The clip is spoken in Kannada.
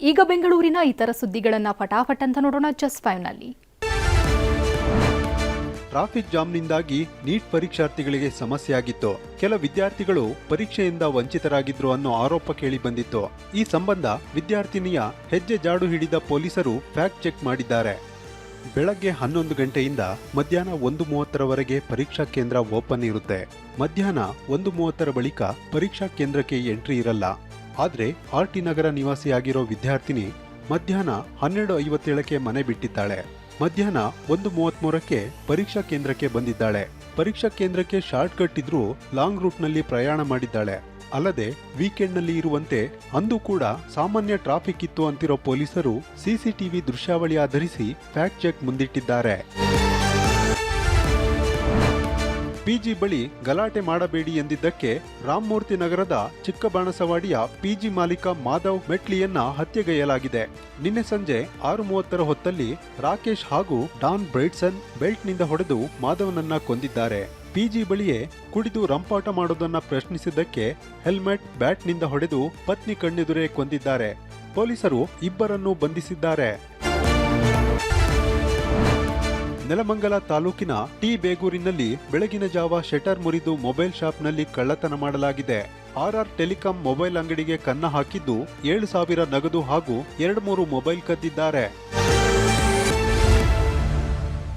ಈಗ ಬೆಂಗಳೂರಿನ ಇತರ ಸುದ್ದಿಗಳನ್ನ ಫಟಾಫಟ್ ಅಂತ ನೋಡೋಣ ಜಸ್ಟ್ 5ನಲ್ಲಿ. ಟ್ರಾಫಿಕ್ ಜಾಮ್ನಿಂದಾಗಿ ನೀಟ್ ಪರೀಕ್ಷಾರ್ಥಿಗಳಿಗೆ ಸಮಸ್ಯೆಯಾಗಿತ್ತು. ಕೆಲ ವಿದ್ಯಾರ್ಥಿಗಳು ಪರೀಕ್ಷೆಯಿಂದ ವಂಚಿತರಾಗಿದ್ರು ಅನ್ನೋ ಆರೋಪ ಕೇಳಿ ಬಂದಿತ್ತು. ಈ ಸಂಬಂಧ ವಿದ್ಯಾರ್ಥಿನಿಯ ಹೆಜ್ಜೆ ಜಾಡು ಹಿಡಿದ ಪೊಲೀಸರು ಫ್ಯಾಕ್ಟ್ ಚೆಕ್ ಮಾಡಿದ್ದಾರೆ. ಬೆಳಗ್ಗೆ 11 ಗಂಟೆಯಿಂದ ಮಧ್ಯಾಹ್ನ 1:30ರವರೆಗೆ ಪರೀಕ್ಷಾ ಕೇಂದ್ರ ಓಪನ್ ಇರುತ್ತೆ. ಮಧ್ಯಾಹ್ನ 1:30ರ ಬಳಿಕ ಪರೀಕ್ಷಾ ಕೇಂದ್ರಕ್ಕೆ ಎಂಟ್ರಿ ಇರಲ್ಲ. ಆದ್ರೆ ಆರ್ಟಿ ನಗರ ನಿವಾಸಿಯಾಗಿರೋ ವಿದ್ಯಾರ್ಥಿನಿ ಮಧ್ಯಾಹ್ನ 12:57ಕ್ಕೆ ಮನೆ ಬಿಟ್ಟಿದ್ದಾಳೆ. ಮಧ್ಯಾಹ್ನ 1:33ಕ್ಕೆ ಪರೀಕ್ಷಾ ಕೇಂದ್ರಕ್ಕೆ ಬಂದಿದ್ದಾಳೆ. ಪರೀಕ್ಷಾ ಕೇಂದ್ರಕ್ಕೆ ಶಾರ್ಟ್ ಕಟ್ ಇದ್ರೂ ಲಾಂಗ್ ರೂಟ್ನಲ್ಲಿ ಪ್ರಯಾಣ ಮಾಡಿದ್ದಾಳೆ. ಅಲ್ಲದೆ ವೀಕೆಂಡ್ನಲ್ಲಿ ಇರುವಂತೆ ಅಂದು ಕೂಡ ಸಾಮಾನ್ಯ ಟ್ರಾಫಿಕ್ ಇತ್ತು ಅಂತಿರೋ ಪೊಲೀಸರು ಸಿಸಿಟಿವಿ ದೃಶ್ಯಾವಳಿ ಆಧರಿಸಿ ಫ್ಯಾಕ್ಟ್ ಚೆಕ್ ಮುಂದಿಟ್ಟಿದ್ದಾರೆ. ಪಿಜಿ ಬಳಿ ಗಲಾಟೆ ಮಾಡಬೇಡಿ ಎಂದಿದ್ದಕ್ಕೆ ರಾಮಮೂರ್ತಿ ನಗರದ ಚಿಕ್ಕಬಾಣಸವಾಡಿಯ ಪಿಜಿ ಮಾಲೀಕ ಮಾಧವ್ ಮೆಟ್ಲಿಯನ್ನ ಹತ್ಯೆಗೈಯಲಾಗಿದೆ. ನಿನ್ನೆ ಸಂಜೆ 6:30ರ ಹೊತ್ತಲ್ಲಿ ರಾಕೇಶ್ ಹಾಗೂ ಡಾನ್ ಬ್ರೈಟ್ಸನ್ ಬೆಲ್ಟ್ನಿಂದ ಹೊಡೆದು ಮಾಧವನನ್ನ ಕೊಂದಿದ್ದಾರೆ. ಪಿಜಿ ಬಳಿಯೇ ಕುಡಿದು ರಂಪಾಟ ಮಾಡೋದನ್ನ ಪ್ರಶ್ನಿಸಿದ್ದಕ್ಕೆ ಹೆಲ್ಮೆಟ್ ಬ್ಯಾಟ್ನಿಂದ ಹೊಡೆದು ಪತ್ನಿ ಕಣ್ಣೆದುರೇ ಕೊಂದಿದ್ದಾರೆ. ಪೊಲೀಸರು ಇಬ್ಬರನ್ನೂ ಬಂಧಿಸಿದ್ದಾರೆ. ನೆಲಮಂಗಲ ತಾಲೂಕಿನ ಟಿ ಬೇಗೂರಿನಲ್ಲಿ ಬೆಳಗಿನ ಜಾವ ಶಟರ್ ಮುರಿದು ಮೊಬೈಲ್ ಶಾಪ್ನಲ್ಲಿ ಕಳ್ಳತನ ಮಾಡಲಾಗಿದೆ. ಆರ್ಆರ್ ಟೆಲಿಕಾಂ ಮೊಬೈಲ್ ಅಂಗಡಿಗೆ ಕನ್ನ ಹಾಕಿದ್ದು 7,000 ನಗದು ಹಾಗೂ 2-3 ಮೊಬೈಲ್ ಕದ್ದಿದ್ದಾರೆ.